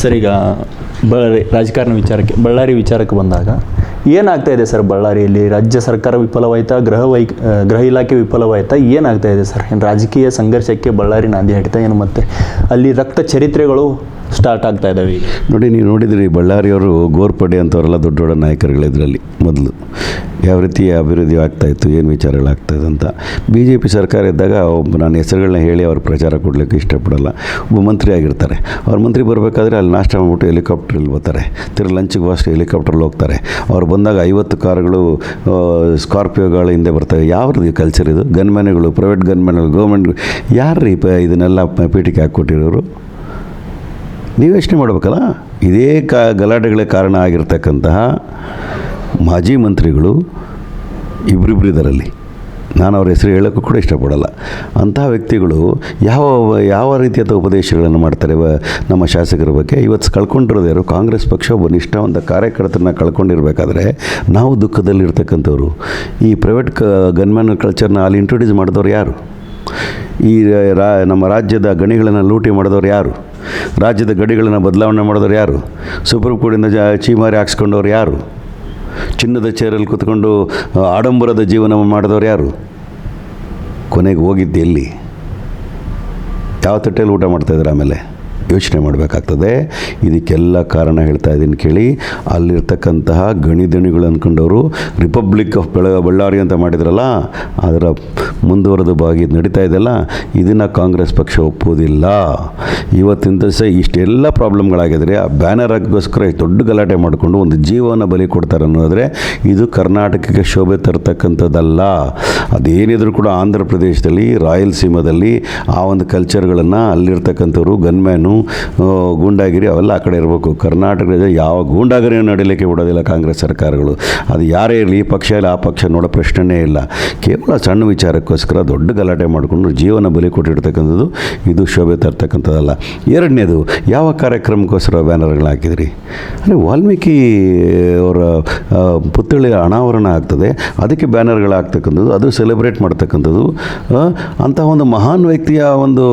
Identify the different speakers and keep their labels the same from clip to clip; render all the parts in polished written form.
Speaker 1: Sir, ಈಗ ಬಳ್ಳಾರಿ ವಿಚಾರಕ್ಕೆ ಬಂದಾಗ ಏನಾಗ್ತಾ ಇದೆ ಸರ್? ಬಳ್ಳಾರಿಯಲ್ಲಿ ರಾಜ್ಯ ಸರ್ಕಾರ ವಿಫಲವಾಯ್ತಾ? ಗೃಹ ಇಲಾಖೆ ವಿಫಲವಾಯ್ತಾ? ಏನಾಗ್ತಾ ಇದೆ ಸರ್? ಏನು ರಾಜಕೀಯ ಸಂಘರ್ಷಕ್ಕೆ ಬಳ್ಳಾರಿ ನಾಂದಿ ಹಾಡ್ತಾ ಏನು ಮತ್ತೆ ಅಲ್ಲಿ ರಕ್ತ ಚರಿತ್ರೆಗಳು ಸ್ಟಾರ್ಟ್ ಆಗ್ತಾ ಇದ್ದಾವೆ?
Speaker 2: ನೋಡಿ, ನೀವು ನೋಡಿದ್ರಿ ಬಳ್ಳಾರಿಯವರು ಗೋರ್ಪಡೆ ಅಂತವರೆಲ್ಲ ದೊಡ್ಡ ದೊಡ್ಡ ನಾಯಕರುಗಳು ಇದರಲ್ಲಿ ಮೊದಲು ಯಾವ ರೀತಿ ಅಭಿವೃದ್ಧಿ ಆಗ್ತಾಯಿತ್ತು, ಏನು ವಿಚಾರಗಳಾಗ್ತಾಯಿದೆ ಅಂತ. BJP ಸರ್ಕಾರ ಇದ್ದಾಗ ನಾನು ಹೆಸರುಗಳನ್ನ ಹೇಳಿ ಅವ್ರ ಪ್ರಚಾರ ಕೊಡಲಿಕ್ಕೆ ಇಷ್ಟಪಡಲ್ಲ. ಒಬ್ಬ ಮಂತ್ರಿ ಆಗಿರ್ತಾರೆ, ಅವ್ರ ಮಂತ್ರಿ ಬರಬೇಕಾದ್ರೆ ಅಲ್ಲಿ ನಾಷ್ಟ ಮಾಡಿಬಿಟ್ಟು ಹೆಲಿಕಾಪ್ಟ್ರಲ್ಲಿ ಬರ್ತಾರೆ, ತಿರ್ಗಿ ಲಂಚ್ಗೆ ಅಷ್ಟು ಹೆಲಿಕಾಪ್ಟ್ರಲ್ಲಿ ಹೋಗ್ತಾರೆ. ಅವ್ರು ಬಂದಾಗ 50 ಕಾರುಗಳು ಸ್ಕಾರ್ಪಿಯೋಗಳ ಹಿಂದೆ ಬರ್ತವೆ. ಯಾವ್ದು ಕಲ್ಚರ್ ಇದು? ಗನ್ಮ್ಯಾನ್ಗಳು, ಪ್ರೈವೇಟ್ ಗನ್ಮ್ಯಾನ್ಗಳು, ಗೌರ್ಮೆಂಟ್ ಯಾರು ರೀ ಇದನ್ನೆಲ್ಲ ಪೀಠಿಕೆ ಹಾಕ್ಕೊಟ್ಟಿರೋರು? ನೀವು ಯೋಚನೆ ಮಾಡಬೇಕಲ್ಲ. ಇದೇ ಗಲಾಟೆಗಳೇ ಕಾರಣ ಆಗಿರ್ತಕ್ಕಂತಹ ಮಾಜಿ ಮಂತ್ರಿಗಳು ಇಬ್ಬರಿಬ್ಬರು ಇದರಲ್ಲಿ, ನಾನು ಅವ್ರ ಹೆಸರು ಹೇಳೋಕ್ಕೂ ಕೂಡ ಇಷ್ಟಪಡಲ್ಲ. ಅಂತಹ ವ್ಯಕ್ತಿಗಳು ಯಾವ ರೀತಿಯಾದ ಉಪದೇಶಗಳನ್ನು ಮಾಡ್ತಾರೆ ನಮ್ಮ ಶಾಸಕರ ಬಗ್ಗೆ. ಇವತ್ತು ಕಳ್ಕೊಂಡಿರೋದು ಯಾರು? ಕಾಂಗ್ರೆಸ್ ಪಕ್ಷ ಒಬ್ಬ ನಿಷ್ಠಾವಂತ ಕಾರ್ಯಕರ್ತರನ್ನ ಕಳ್ಕೊಂಡಿರಬೇಕಾದ್ರೆ ನಾವು ದುಃಖದಲ್ಲಿರ್ತಕ್ಕಂಥವ್ರು. ಈ ಪ್ರೈವೇಟ್ ಗನ್ಮ್ಯಾನ್ ಕಲ್ಚರ್ನ ಅಲ್ಲಿ ಇಂಟ್ರೊಡ್ಯೂಸ್ ಮಾಡಿದವ್ರು ಯಾರು? ಈ ನಮ್ಮ ರಾಜ್ಯದ ಗಣಿಗಳನ್ನು ಲೂಟಿ ಮಾಡಿದವ್ರು ಯಾರು? ರಾಜ್ಯದ ಗಡಿಗಳನ್ನು ಬದಲಾವಣೆ ಮಾಡಿದವ್ರು ಯಾರು? ಸುಪ್ರೀಂ ಕೋರ್ಟಿಂದ ಚೀಮಾರಿ ಹಾಕ್ಸ್ಕೊಂಡವ್ರು ಯಾರು? ಚಿನ್ನದ ಚೇರಲ್ಲಿ ಕೂತ್ಕೊಂಡು ಆಡಂಬರದ ಜೀವನ ಮಾಡಿದವ್ರು ಯಾರು? ಕೊನೆಗೆ ಹೋಗಿದ್ದು ಎಲ್ಲಿ? ಯಾವ ತಟ್ಟೆಯಲ್ಲಿ ಊಟ ಮಾಡ್ತಾಯಿದ್ದಾರೆ? ಆಮೇಲೆ ಯೋಚನೆ ಮಾಡಬೇಕಾಗ್ತದೆ. ಇದಕ್ಕೆಲ್ಲ ಕಾರಣ ಹೇಳ್ತಾ ಇದ್ದೀನಿ ಕೇಳಿ. ಅಲ್ಲಿರ್ತಕ್ಕಂತಹ ಗಣಿದಣಿಗಳು ಅಂದ್ಕೊಂಡವರು ರಿಪಬ್ಲಿಕ್ ಆಫ್ ಬಳ್ಳಾರಿ ಅಂತ ಮಾಡಿದ್ರಲ್ಲ, ಅದರ ಮುಂದುವರೆದ ಭಾಗಿ ನಡೀತಾ ಇದೆಯಲ್ಲ, ಇದನ್ನು ಕಾಂಗ್ರೆಸ್ ಪಕ್ಷ ಒಪ್ಪೋದಿಲ್ಲ. ಇವತ್ತಿನ ದಿವಸ ಇಷ್ಟೆಲ್ಲ ಪ್ರಾಬ್ಲಮ್ಗಳಾಗಿದ್ರೆ ಆ ಬ್ಯಾನರ್ ಹಾಕೋಸ್ಕರ ದೊಡ್ಡ ಗಲಾಟೆ ಮಾಡಿಕೊಂಡು ಒಂದು ಜೀವನ ಬಲಿ ಕೊಡ್ತಾರೆ ಅನ್ನೋದ್ರೆ ಇದು ಕರ್ನಾಟಕಕ್ಕೆ ಶೋಭೆ ತರ್ತಕ್ಕಂಥದ್ದಲ್ಲ. ಅದೇನಿದ್ರು ಕೂಡ ಆಂಧ್ರ ಪ್ರದೇಶದಲ್ಲಿ, ರಾಯಲಸೀಮದಲ್ಲಿ ಆ ಒಂದು ಕಲ್ಚರ್ಗಳನ್ನು ಅಲ್ಲಿರ್ತಕ್ಕಂಥವ್ರು ಗನ್ಮ್ಯಾನು, ಗೂಂಡಾಗಿರಿ ಅವೆಲ್ಲ ಆ ಕಡೆ ಇರಬೇಕು. ಕರ್ನಾಟಕದ ಯಾವ ಗೂಂಡಾಗಿರಿಯನ್ನು ನಡೀಲಿಕ್ಕೆ ಬಿಡೋದಿಲ್ಲ ಕಾಂಗ್ರೆಸ್ ಸರ್ಕಾರಗಳು. ಅದು ಯಾರೇ ಇರಲಿ, ಈ ಪಕ್ಷ ಇಲ್ಲ ಆ ಪಕ್ಷ ನೋಡೋ ಪ್ರಶ್ನೆಯೇ ಇಲ್ಲ. ಕೇವಲ ಸಣ್ಣ ವಿಚಾರಕ್ಕೋಸ್ಕರ ದೊಡ್ಡ ಗಲಾಟೆ ಮಾಡಿಕೊಂಡು ಜೀವನ ಬಲಿ ಕೊಟ್ಟಿರ್ತಕ್ಕಂಥದ್ದು ಇದು ಶೋಭೆ ತರ್ತಕ್ಕಂಥದ್ದಲ್ಲ. ಎರಡನೇದು, ಯಾವ ಕಾರ್ಯಕ್ರಮಕ್ಕೋಸ್ಕರ ಬ್ಯಾನರ್ಗಳು ಹಾಕಿದ್ರಿ? ಅಂದರೆ ವಾಲ್ಮೀಕಿ ಅವರ ಪುತ್ಥಳಿ ಅನಾವರಣ ಆಗ್ತದೆ, ಅದಕ್ಕೆ ಬ್ಯಾನರ್ಗಳು ಹಾಕ್ತಕ್ಕಂಥದ್ದು, ಅದು ಸೆಲೆಬ್ರೇಟ್ ಮಾಡ್ತಕ್ಕಂಥದ್ದು. ಅಂತಹ ಒಂದು ಮಹಾನ್ ವ್ಯಕ್ತಿಯ ಒಂದು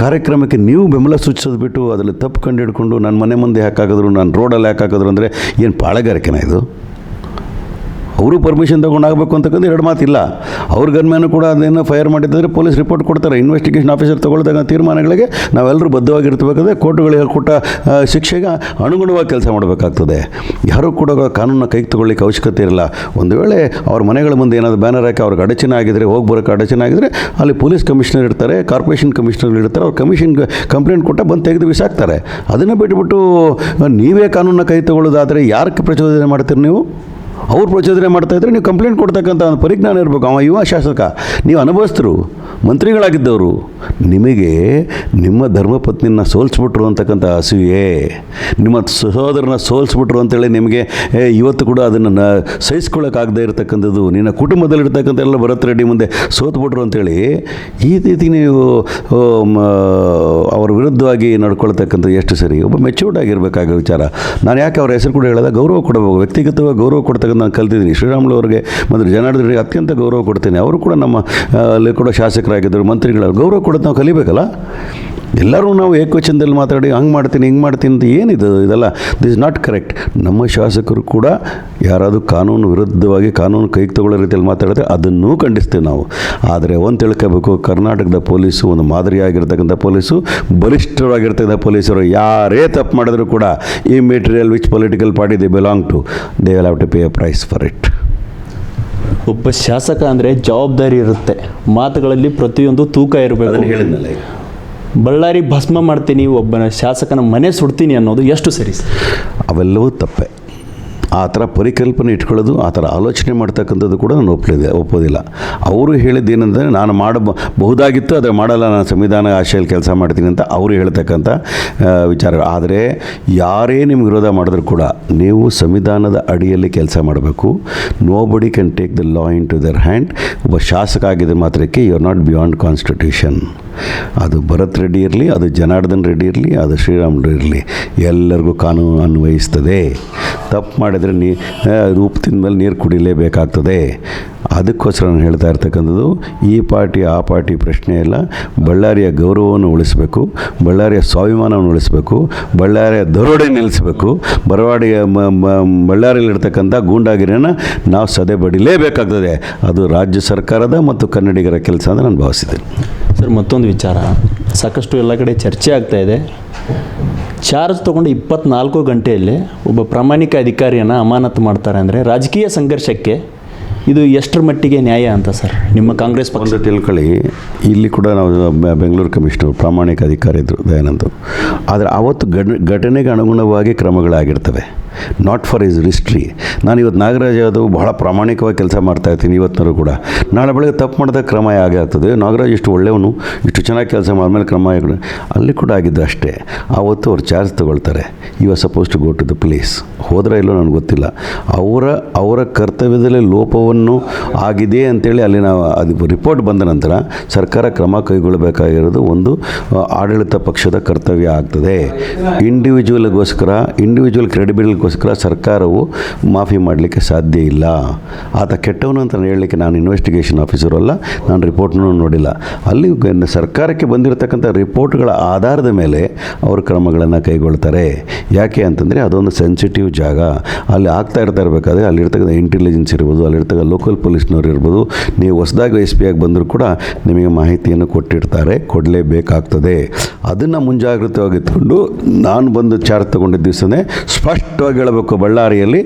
Speaker 2: ಕಾರ್ಯಕ್ರಮಕ್ಕೆ ನೀವು ಬೆಂಬಲ ಸೂಚಿಸೋದು ಬಿಟ್ಟು ಅದರಲ್ಲಿ ತಪ್ಪು ಕಂಡು ಹಿಡ್ಕೊಂಡು ನನ್ನ ಮನೆ ಮುಂದೆ ಹಾಕಾಕಿದ್ರು, ನಾನು ರೋಡಲ್ಲಿ ಹಾಕಾಕಿದ್ರು ಅಂದರೆ ಏನು ಪಾಳೆಗಾರಿಕೆನ ಇದು? ಅವರು ಪರ್ಮಿಷನ್ ತೊಗೊಂಡು ಆಗಬೇಕು ಅಂತಕ್ಕಂಥ ಎರಡು ಮಾತಿಲ್ಲ. ಅವ್ರ ಗನ್ಮ್ಯಾನು ಕೂಡ ಅದನ್ನು ಫೈರ್ ಮಾಡಿದ್ದಾರೆ, ಪೊಲೀಸ್ ರಿಪೋರ್ಟ್ ಕೊಡ್ತಾರೆ. ಇನ್ವೆಸ್ಟಿಗೇಷನ್ ಆಫೀಸರ್ ತೊಗೊಳ್ದಾಗ ತೀರ್ಮಾನಗಳಿಗೆ ನಾವೆಲ್ಲರೂ ಬದ್ಧವಾಗಿರ್ತಬೇಕಾದ್ರೆ ಕೋರ್ಟುಗಳಿಗೆ ಕೊಟ್ಟ ಶಿಕ್ಷೆಗೆ ಅನುಗುಣವಾಗಿ ಕೆಲಸ ಮಾಡಬೇಕಾಗ್ತದೆ. ಯಾರೂ ಕೂಡ ಕಾನೂನನ್ನ ಕೈಗೆ ತೊಗೊಳ್ಳಿಕ್ಕೆ ಅವಶ್ಯಕತೆ ಇರಲ್ಲ. ಒಂದು ವೇಳೆ ಅವ್ರ ಮನೆಗಳ ಮುಂದೆ ಏನಾದರೂ ಬ್ಯಾನರ್ ಹಾಕಿ ಅವ್ರಿಗೆ ಅಡಚಣೆ ಆಗಿದ್ರೆ, ಹೋಗಿ ಬರೋಕ್ಕೆ ಅಡಚಣೆ ಆಗಿದ್ರೆ ಅಲ್ಲಿ ಪೊಲೀಸ್ ಕಮಿಷನರ್ ಇರ್ತಾರೆ, ಕಾರ್ಪೊರೇಷನ್ ಕಮಿಷನರ್ ಇರ್ತಾರೆ. ಅವ್ರು ಕಮಿಷನ್ಗೆ ಕಂಪ್ಲೇಂಟ್ ಕೊಟ್ಟ ಬಂದು ತೆಗೆದು ಬಿಸಾಕ್ತಾರೆ. ಅದನ್ನು ಬಿಟ್ಟುಬಿಟ್ಟು ನೀವೇ ಕಾನೂನನ್ನ ಕೈ ತೊಗೊಳ್ಳೋದಾದರೆ ಯಾರಕ್ಕೆ ಪ್ರಚೋದನೆ ಮಾಡ್ತೀರಿ ನೀವು? ಅವ್ರು ಪ್ರಚೋದನೆ ಮಾಡ್ತಾಯಿದ್ರೆ ನೀವು ಕಂಪ್ಲೇಂಟ್ ಕೊಡ್ತಕ್ಕಂಥ ಒಂದು ಪರಿಜ್ಞಾನ ಇರಬೇಕು. ಅವ ಯುವ ಶಾಸಕ, ನೀವು ಅನುಭವಿಸ್ತರು, ಮಂತ್ರಿಗಳಾಗಿದ್ದವರು. ನಿಮಗೆ ನಿಮ್ಮ ಧರ್ಮಪತ್ನಿನ ಸೋಲಿಸ್ಬಿಟ್ರು ಅಂತಕ್ಕಂಥ ಅಸೂಯೆ, ನಿಮ್ಮ ಸಹೋದರನ ಸೋಲಿಸ್ಬಿಟ್ರು ಅಂತೇಳಿ ನಿಮಗೆ ಇವತ್ತು ಕೂಡ ಅದನ್ನು ಸಹಿಸ್ಕೊಳ್ಳೋಕ್ಕಾಗದೇ ಇರತಕ್ಕಂಥದ್ದು, ನಿನ್ನ ಕುಟುಂಬದಲ್ಲಿರ್ತಕ್ಕಂಥ ಎಲ್ಲ ಭರತ್ ರೆಡ್ಡಿ ಮುಂದೆ ಸೋತ್ಬಿಟ್ರು ಅಂತೇಳಿ ಈ ರೀತಿ ನೀವು ಅವ್ರ ವಿರುದ್ಧವಾಗಿ ನಡ್ಕೊಳ್ತಕ್ಕಂಥದ್ದು ಎಷ್ಟು ಸರಿ? ಒಬ್ಬ ಮೆಚ್ಯೂರ್ಡ್ ಆಗಿರಬೇಕಾಗಿರೋ ವಿಚಾರ. ನಾನು ಯಾಕೆ ಅವ್ರ ಹೆಸರು ಕೂಡ ಹೇಳೋದ, ಗೌರವ ಕೊಡಬೇಕು, ವ್ಯಕ್ತಿಗತವಾಗಿ ಗೌರವ ಕೊಡ್ತಕ್ಕಂಥ ನಾನು ಕಲ್ತಿದ್ದೀನಿ. ಶ್ರೀರಾಮುಲು ಅವರಿಗೆ ಮತ್ತು ಜನಾರ್ದನ್ ರೆಡ್ಡಿಗೆ ಅತ್ಯಂತ ಗೌರವ ಕೊಡ್ತೀನಿ. ಅವರು ಕೂಡ ನಮ್ಮ ಅಲ್ಲಿ ಕೂಡ ಶಾಸಕರಾಗಿದ್ದರು, ಮಂತ್ರಿಗಳು. ಗೌರವ ಕೊಡೋದು ನಾವು ಕಲಿಬೇಕಲ್ಲ. ಎಲ್ಲರೂ ನಾವು ಏಕವಚನದಲ್ಲಿ ಮಾತಾಡಿ ಹಂಗೆ ಮಾಡ್ತೀನಿ ಹಿಂಗೆ ಮಾಡ್ತೀನಿ ಅಂತ ಏನಿದು? ಇದೆಲ್ಲ ದಿಸ್ ಇಸ್ ನಾಟ್ ಕರೆಕ್ಟ್. ನಮ್ಮ ಶಾಸಕರು ಕೂಡ ಯಾರಾದರೂ ಕಾನೂನು ವಿರುದ್ಧವಾಗಿ ಕಾನೂನು ಕೈಗೆ ತಗೊಳ್ಳೋ ರೀತಿಯಲ್ಲಿ ಮಾತಾಡಿದ್ರೆ ಅದನ್ನೂ ಖಂಡಿಸ್ತೀವಿ ನಾವು. ಆದರೆ ಒಂದು ತಿಳ್ಕೋಬೇಕು, ಕರ್ನಾಟಕದ ಪೊಲೀಸು ಒಂದು ಮಾದರಿಯಾಗಿರ್ತಕ್ಕಂಥ ಪೊಲೀಸು, ಬಲಿಷ್ಠವಾಗಿರ್ತಕ್ಕಂಥ ಪೊಲೀಸರು ಯಾರೇ ತಪ್ಪು ಮಾಡಿದ್ರು ಕೂಡ ಈ material which political party they belong to, they will have to pay a price for it.
Speaker 1: ಒಬ್ಬ ಶಾಸಕ ಅಂದರೆ ಜವಾಬ್ದಾರಿ ಇರುತ್ತೆ, ಮಾತುಗಳಲ್ಲಿ ಪ್ರತಿಯೊಂದು ತೂಕ ಇರಬೇಕು.
Speaker 2: ಅದನ್ನು ಹೇಳಿದ್ನಲ್ಲ,
Speaker 1: ಬಳ್ಳಾರಿ ಭಸ್ಮ ಮಾಡ್ತೀನಿ, ಒಬ್ಬನ ಶಾಸಕನ ಮನೆ ಸುಡ್ತೀನಿ ಅನ್ನೋದು ಎಷ್ಟು ಸರಿ?
Speaker 2: ಅವೆಲ್ಲವೂ ತಪ್ಪೆ. ಆ ಥರ ಪರಿಕಲ್ಪನೆ ಇಟ್ಕೊಳ್ಳೋದು, ಆ ಥರ ಆಲೋಚನೆ ಮಾಡ್ತಕ್ಕಂಥದ್ದು ಕೂಡ ನಾನು ಒಪ್ಪೋದಿಲ್ಲ. ಅವರು ಹೇಳಿದ್ದೇನೆಂದರೆ ನಾನು ಮಾಡಬಹುದಾಗಿತ್ತು, ಆದರೆ ಮಾಡಲ್ಲ, ನಾನು ಸಂವಿಧಾನ ಆಶೆಯಲ್ಲಿ ಕೆಲಸ ಮಾಡ್ತೀನಿ ಅಂತ ಅವರು ಹೇಳ್ತಕ್ಕಂಥ ವಿಚಾರಗಳು. ಆದರೆ ಯಾರೇ ನಿಮ್ಗೆ ವಿರೋಧ ಮಾಡಿದ್ರು ಕೂಡ ನೀವು ಸಂವಿಧಾನದ ಅಡಿಯಲ್ಲಿ ಕೆಲಸ ಮಾಡಬೇಕು. Nobody can take the law into their hand. ಒಬ್ಬ ಶಾಸಕ ಆಗಿದ್ದ ಮಾತ್ರಕ್ಕೆ you are not beyond constitution. ಅದು ಭರತ್ ರೆಡ್ಡಿ ಇರಲಿ, ಅದು ಜನಾರ್ದನ್ ರೆಡ್ಡಿ ಇರಲಿ, ಅದು ಶ್ರೀರಾಮುಲು ಇರಲಿ, ಎಲ್ಲರಿಗೂ ಕಾನೂನು ಅನ್ವಯಿಸ್ತದೆ. ತಪ್ಪು ಮಾಡಿದರೆ ಉಪ್ಪು ತಿಂದ ಮೇಲೆ ನೀರು ಕುಡಿಲೇಬೇಕಾಗ್ತದೆ. ಅದಕ್ಕೋಸ್ಕರ ನಾನು ಹೇಳ್ತಾ ಇರ್ತಕ್ಕಂಥದ್ದು ಈ ಪಾರ್ಟಿ ಆ ಪಾರ್ಟಿ ಪ್ರಶ್ನೆ ಇಲ್ಲ. ಬಳ್ಳಾರಿಯ ಗೌರವವನ್ನು ಉಳಿಸಬೇಕು, ಬಳ್ಳಾರಿಯ ಸ್ವಾಭಿಮಾನವನ್ನು ಉಳಿಸಬೇಕು, ಬಳ್ಳಾರಿಯ ದರೋಡೆ ನಿಲ್ಲಿಸಬೇಕು, ಬಳ್ಳಾರಿಯಲ್ಲಿರ್ತಕ್ಕಂಥ ಗೂಂಡಾಗಿರಿಯನ್ನು ನಾವು ಸದೆ ಬಡಿಲೇಬೇಕಾಗ್ತದೆ. ಅದು ರಾಜ್ಯ ಸರ್ಕಾರದ ಮತ್ತು ಕನ್ನಡಿಗರ ಕೆಲಸ ಅಂತ ನಾನು ಭಾವಿಸಿದ್ದೇನೆ.
Speaker 1: ಸರ್, ಮತ್ತೊಂದು ವಿಚಾರ ಸಾಕಷ್ಟು ಎಲ್ಲ ಕಡೆ ಚರ್ಚೆ ಆಗ್ತಾ ಇದೆ. ಚಾರ್ಜ್ ತೊಗೊಂಡು 24 ಗಂಟೆಯಲ್ಲಿ ಒಬ್ಬ ಪ್ರಾಮಾಣಿಕ ಅಧಿಕಾರಿಯನ್ನು ಅಮಾನತು ಮಾಡ್ತಾರೆ ಅಂದರೆ ರಾಜಕೀಯ ಸಂಘರ್ಷಕ್ಕೆ ಇದು ಎಷ್ಟರ ಮಟ್ಟಿಗೆ ನ್ಯಾಯ ಅಂತ ಸರ್ ನಿಮ್ಮ ಕಾಂಗ್ರೆಸ್ ಪಕ್ಷ?
Speaker 2: ಒಂದು ತಿಳ್ಕೊಳ್ಳಿ, ಇಲ್ಲಿ ಕೂಡ ನಾವು ಬೆಂಗಳೂರು ಕಮಿಷನರ್ ಪ್ರಾಮಾಣಿಕ ಅಧಿಕಾರಿ ಇದ್ದರು ದಯಾನಂದ್. ಆದರೆ ಅವತ್ತು ಘಟನೆಗೆ ಅನುಗುಣವಾಗಿ ಕ್ರಮಗಳಾಗಿರ್ತವೆ, ನಾಟ್ ಫಾರ್ ಇಸ್ ಹಿಸ್ಟ್ರಿ. ನಾನು ಇವತ್ತು ನಾಗರಾಜ್ ಯಾದವ್ ಬಹಳ ಪ್ರಾಮಾಣಿಕವಾಗಿ ಕೆಲಸ ಮಾಡ್ತಾಯಿರ್ತೀನಿ ಇವತ್ತಿನವರು ಕೂಡ. ನಾಳೆ ಬೆಳಗ್ಗೆ ತಪ್ಪು ಮಾಡಿದಾಗ ಕ್ರಮ ಆಗೇ ಆಗ್ತದೆ. ನಾಗರಾಜ್ ಇಷ್ಟು ಒಳ್ಳೆಯವನು, ಇಷ್ಟು ಚೆನ್ನಾಗಿ ಕೆಲಸ ಮಾಡಿದ್ಮೇಲೆ ಕ್ರಮ ಅಲ್ಲಿ ಕೂಡ ಆಗಿದ್ದು ಅಷ್ಟೇ. ಆವತ್ತು ಅವ್ರು ಚಾರ್ಜ್ ತೊಗೊಳ್ತಾರೆ. You are suppose to go to the place. ಹೋದ್ರೆ ಇಲ್ಲೋ ನನಗೆ ಗೊತ್ತಿಲ್ಲ. ಅವರ ಕರ್ತವ್ಯದಲ್ಲಿ ಲೋಪವನ್ನು ಆಗಿದೆ ಅಂತೇಳಿ ಅಲ್ಲಿ ನಾವು ಅದು ರಿಪೋರ್ಟ್ ಬಂದ ನಂತರ ಸರ್ಕಾರ ಕ್ರಮ ಕೈಗೊಳ್ಳಬೇಕಾಗಿರೋದು ಒಂದು ಆಡಳಿತ ಪಕ್ಷದ ಕರ್ತವ್ಯ ಆಗ್ತದೆ. ಇಂಡಿವಿಜುವಲ್ ಕ್ರೆಡಿಬಿಲಿಟಿಗೋಸ್ಕರ ಸರ್ಕಾರವು ಮಾಫಿ ಮಾಡಲಿಕ್ಕೆ ಸಾಧ್ಯ ಇಲ್ಲ. ಆತ ಕೆಟ್ಟವನು ಅಂತ ಹೇಳಲಿಕ್ಕೆ ನಾನು ಇನ್ವೆಸ್ಟಿಗೇಷನ್ ಆಫೀಸರು ಅಲ್ಲ, ನಾನು ರಿಪೋರ್ಟ್ನೂ ನೋಡಿಲ್ಲ. ಅಲ್ಲಿ ಸರ್ಕಾರಕ್ಕೆ ಬಂದಿರತಕ್ಕಂಥ ರಿಪೋರ್ಟ್ಗಳ ಆಧಾರದ ಮೇಲೆ ಅವರು ಕ್ರಮಗಳನ್ನು ಕೈಗೊಳ್ತಾರೆ. ಯಾಕೆ ಅಂತಂದರೆ ಅದೊಂದು ಸೆನ್ಸಿಟಿವ್ ಜಾಗ. ಅಲ್ಲಿ ಆಗ್ತಾ ಇರಬೇಕಾದ್ರೆ ಅಲ್ಲಿರ್ತಕ್ಕಂಥ ಇಂಟೆಲಿಜೆನ್ಸ್ ಇರ್ಬೋದು, ಅಲ್ಲಿರ್ತಕ್ಕ ಲೋಕಲ್ ಪೊಲೀಸ್ನವ್ರು ಇರ್ಬೋದು, ನೀವು ಹೊಸದಾಗಿ SP ಆಗಿ ಬಂದರೂ ಕೂಡ ನಿಮಗೆ ಮಾಹಿತಿಯನ್ನು ಕೊಟ್ಟಿರ್ತಾರೆ, ಕೊಡಲೇಬೇಕಾಗ್ತದೆ. ಅದನ್ನು ಮುಂಜಾಗ್ರತವಾಗಿ ಇಟ್ಕೊಂಡು ನಾನು ಬಂದು ಚಾರ್ಜ್ ತೊಗೊಂಡಿದ್ದ ದಿವಸನೇ ಸ್ಪಷ್ಟವಾಗಿ ಹೇಳಬೇಕು, ಬಳ್ಳಾರಿಯಲ್ಲಿ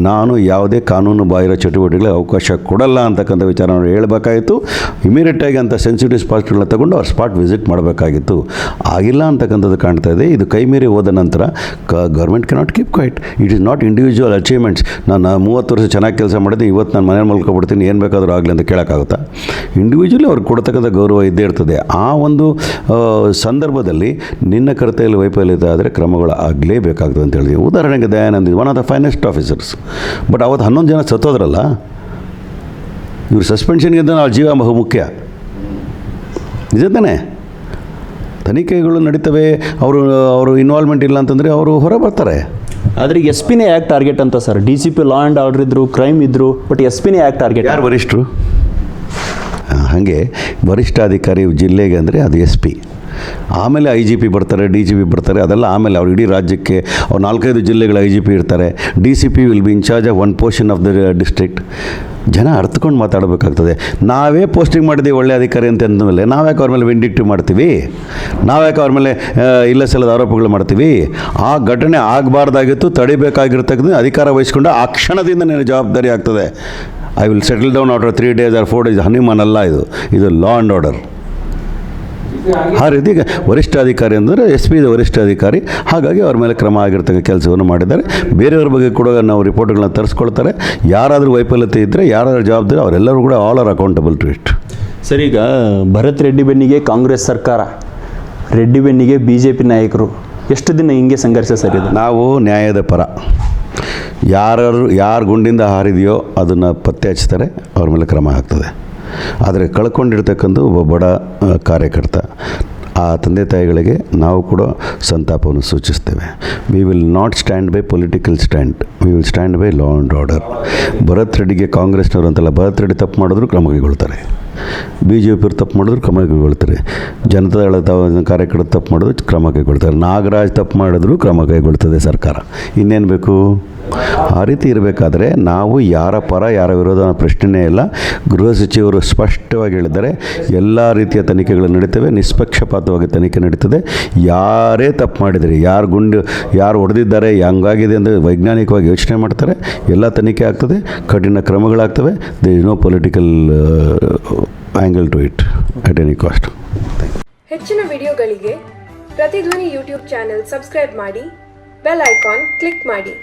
Speaker 2: ನಾನು ಯಾವುದೇ ಕಾನೂನು ಬಾಹಿರ ಚಟುವಟಿಕೆಗಳಿಗೆ ಅವಕಾಶ ಕೊಡಲ್ಲ ಅಂತಕ್ಕಂಥ ವಿಚಾರವನ್ನು ಹೇಳಬೇಕಾಗಿತ್ತು. ಇಮಿಡಿಯೇಟಾಗಿ ಅಂಥ ಸೆನ್ಸಿಟಿವ್ ಸ್ಪಾಟ್ಗಳನ್ನ ತಗೊಂಡು ಅವ್ರು ಸ್ಪಾಟ್ ವಿಸಿಟ್ ಮಾಡಬೇಕಾಗಿತ್ತು. ಆಗಿಲ್ಲ ಅಂತಕ್ಕಂಥದ್ದು ಕಾಣ್ತಾ ಇದೆ. ಇದು ಕೈ ಮೀರಿ ಹೋದ ನಂತರ government cannot keep quiet. It is not individual achievements. ನಾನು 30 ವರ್ಷ ಚೆನ್ನಾಗಿ ಕೆಲಸ ಮಾಡಿದ್ದೀನಿ, ಇವತ್ತು ನಾನು ಮನೇಲಿ ಮಲ್ಕೊಬಿಡ್ತೀನಿ, ಏನು ಬೇಕಾದರೂ ಆಗಲಿ ಅಂತ ಕೇಳೋಕ್ಕಾಗುತ್ತಾ? ಇಂಡಿವಿಜುವಲಿ ಅವ್ರಿಗೆ ಕೊಡ್ತಕ್ಕಂಥ ಗೌರವ ಇದ್ದೇ ಇರ್ತದೆ. ಆ ಒಂದು ಸಂದರ್ಭದಲ್ಲಿ ನಿನ್ನ ಕರ್ತವ್ಯದಲ್ಲಿ ವೈಫಲ್ಯತೆ ಆದರೆ ಕ್ರಮಗಳು ಆಗಲೇಬೇಕಾಗ್ತದೆ ಅಂತ ಹೇಳಿದ್ವಿ. ಉದಾಹರಣೆಗೆ Dayanand one of the finest officers, but ಅವತ್ತು 11 ಜನ ಸತ್ತೋದ್ರಲ್ಲ. ಇವರು ಸಸ್ಪೆನ್ಷನ್ಗಿಂತ ನಾವು ಜೀವ ಬಹು ಮುಖ್ಯ. ನಿಜ ತಾನೇ? ತನಿಖೆಗಳು ನಡೀತವೆ, ಅವರು ಇನ್ವಾಲ್ವ್ಮೆಂಟ್ ಇಲ್ಲ ಅಂತಂದರೆ ಅವರು ಹೊರ ಬರ್ತಾರೆ.
Speaker 1: ಆದರೆ SP-ನೇ ಯಾಕೆ ಟಾರ್ಗೆಟ್ ಅಂತ sir? DCP law and order ಇದ್ದರು, ಕ್ರೈಮ್ ಇದ್ದರು, ಬಟ್ SP-ನೇ ಯಾಕೆ ಟಾರ್ಗೆಟ್?
Speaker 2: ಯಾರು ವರಿಷ್ಠರು? ಹಾಗೆ ವರಿಷ್ಠಾಧಿಕಾರಿ ಜಿಲ್ಲೆಗೆ ಅಂದರೆ ಅದು SP. ಆಮೇಲೆ IGP ಬರ್ತಾರೆ, DGP ಬರ್ತಾರೆ, ಅದೆಲ್ಲ ಆಮೇಲೆ ಅವ್ರು ಇಡೀ ರಾಜ್ಯಕ್ಕೆ ಅವ್ರು 4-5 ಜಿಲ್ಲೆಗಳ IGP ಇರ್ತಾರೆ. DCP will be in charge of 1 portion of the district. ಜನ ಅರ್ಥಕೊಂಡು ಮಾತಾಡಬೇಕಾಗ್ತದೆ. ನಾವೇ ಪೋಸ್ಟಿಂಗ್ ಮಾಡಿದ್ದೀವಿ ಒಳ್ಳೆ ಅಧಿಕಾರಿ ಅಂತ ಅಂದಮೇಲೆ ನಾವ್ಯಾಕೆ ಅವ್ರ ಮೇಲೆ ವಿಂಡಿಕ್ಟಿವ್ ಮಾಡ್ತೀವಿ? ನಾವ್ಯಾಕೆ ಅವ್ರ ಮೇಲೆ ಇಲ್ಲ ಸಲ್ಲದ ಆರೋಪಗಳು ಮಾಡ್ತೀವಿ? ಆ ಘಟನೆ ಆಗಬಾರ್ದಾಗಿತ್ತು, ತಡಿಬೇಕಾಗಿರ್ತಕ್ಕಂಥ ಅಧಿಕಾರ ವಹಿಸ್ಕೊಂಡು ಆ ಕ್ಷಣದಿಂದ ನನ್ನ ಜವಾಬ್ದಾರಿ ಆಗ್ತದೆ. I will settle down after 3 days or 4 days. ಹನಿಮನ್ ಅಲ್ಲ, ಇದು ಲಾ ಆ್ಯಂಡ್ ಆರ್ಡರ್. ಆ ರೀತಿ ವರಿಷ್ಠಾಧಿಕಾರಿ ಅಂದರೆ SP ವರಿಷ್ಠಾಧಿಕಾರಿ. ಹಾಗಾಗಿ ಅವ್ರ ಮೇಲೆ ಕ್ರಮ ಆಗಿರ್ತಕ್ಕ ಕೆಲಸವನ್ನು ಮಾಡಿದ್ದಾರೆ. ಬೇರೆಯವ್ರ ಬಗ್ಗೆ ಕೂಡ ನಾವು ರಿಪೋರ್ಟ್ಗಳನ್ನ ತರಿಸ್ಕೊಳ್ತಾರೆ. ಯಾರಾದರೂ ವೈಫಲ್ಯತೆ ಇದ್ದರೆ, ಯಾರಾದರೂ ಜವಾಬ್ದಾರಿ, ಅವರೆಲ್ಲರೂ ಕೂಡ all are accountable to it.
Speaker 1: Sir, ಈಗ ಭರತ್ ರೆಡ್ಡಿ ಬೆನ್ನಿಗೆ ಕಾಂಗ್ರೆಸ್ ಸರ್ಕಾರ, ರೆಡ್ಡಿ ಬೆನ್ನಿಗೆ BJP ನಾಯಕರು, ಎಷ್ಟು ದಿನ ಹಿಂಗೆ ಸಂಘರ್ಷ ಸರ್ ಇದು?
Speaker 2: ನಾವು ನ್ಯಾಯದ ಪರ. ಯಾರು ಗುಂಡಿಂದ ಹಾರಿದೆಯೋ ಅದನ್ನು ಪತ್ತೆ ಹಚ್ತಾರೆ, ಅವ್ರ ಮೇಲೆ ಕ್ರಮ ಆಗ್ತದೆ. ಆದರೆ ಕಳ್ಕೊಂಡಿರ್ತಕ್ಕಂಥ ಒಬ್ಬ ಬಡ ಕಾರ್ಯಕರ್ತ, ಆ ತಂದೆ ತಾಯಿಗಳಿಗೆ ನಾವು ಕೂಡ ಸಂತಾಪವನ್ನು ಸೂಚಿಸ್ತೇವೆ. We will not stand by political stand, we will stand by law and order. Bharat ರೆಡ್ಡಿಗೆ ಕಾಂಗ್ರೆಸ್ನವರು ಅಂತಲ್ಲ, ಭರತ್ ರೆಡ್ಡಿ ತಪ್ಪು ಮಾಡಿದ್ರು ಕ್ರಮ ಕೈಗೊಳ್ತಾರೆ, BJP ತಪ್ಪು ಮಾಡಿದ್ರು ಕ್ರಮ ಕೈಗೊಳ್ತಾರೆ, ಜನತಾದಳ ಕಾರ್ಯಕರ್ತರು ತಪ್ಪು ಮಾಡಿದ್ರು ಕ್ರಮ ಕೈಗೊಳ್ತಾರೆ, ನಾಗರಾಜ್ ತಪ್ಪು ಮಾಡಿದ್ರು ಕ್ರಮ ಕೈಗೊಳ್ತದೆ ಸರ್ಕಾರ. ಇನ್ನೇನು ಬೇಕು? ಆ ರೀತಿ ಇರಬೇಕಾದ್ರೆ ನಾವು ಯಾರ ಪರ ಯಾರ ವಿರೋಧ ಪ್ರಶ್ನೆಯೇ ಇಲ್ಲ. ಗೃಹ ಸಚಿವರು ಸ್ಪಷ್ಟವಾಗಿ ಹೇಳಿದ್ದಾರೆ, ಎಲ್ಲ ರೀತಿಯ ತನಿಖೆಗಳು ನಡೀತವೆ, ನಿಷ್ಪಕ್ಷಪಾತವಾಗಿ ತನಿಖೆ ನಡೀತದೆ. ಯಾರೇ ತಪ್ಪು ಮಾಡಿದರೆ, ಯಾರು ಹೊಡೆದಿದ್ದಾರೆ, ಹಂಗಾಗಿದೆ ಅಂದರೆ ವೈಜ್ಞಾನಿಕವಾಗಿ ಯೋಚನೆ ಮಾಡ್ತಾರೆ, ಎಲ್ಲ ತನಿಖೆ ಆಗ್ತದೆ, ಕಠಿಣ ಕ್ರಮಗಳಾಗ್ತವೆ. There is no political angle to it at any cost.
Speaker 3: ಹೆಚ್ಚಿನ ವಿಡಿಯೋಗಳಿಗೆ ಪ್ರತಿಧ್ವನಿ YouTube ಚಾನೆಲ್ ಸಬ್ಸ್ಕ್ರೈಬ್ ಮಾಡಿ, ಬೆಲ್ ಐಕಾನ್ ಕ್ಲಿಕ್ ಮಾಡಿ.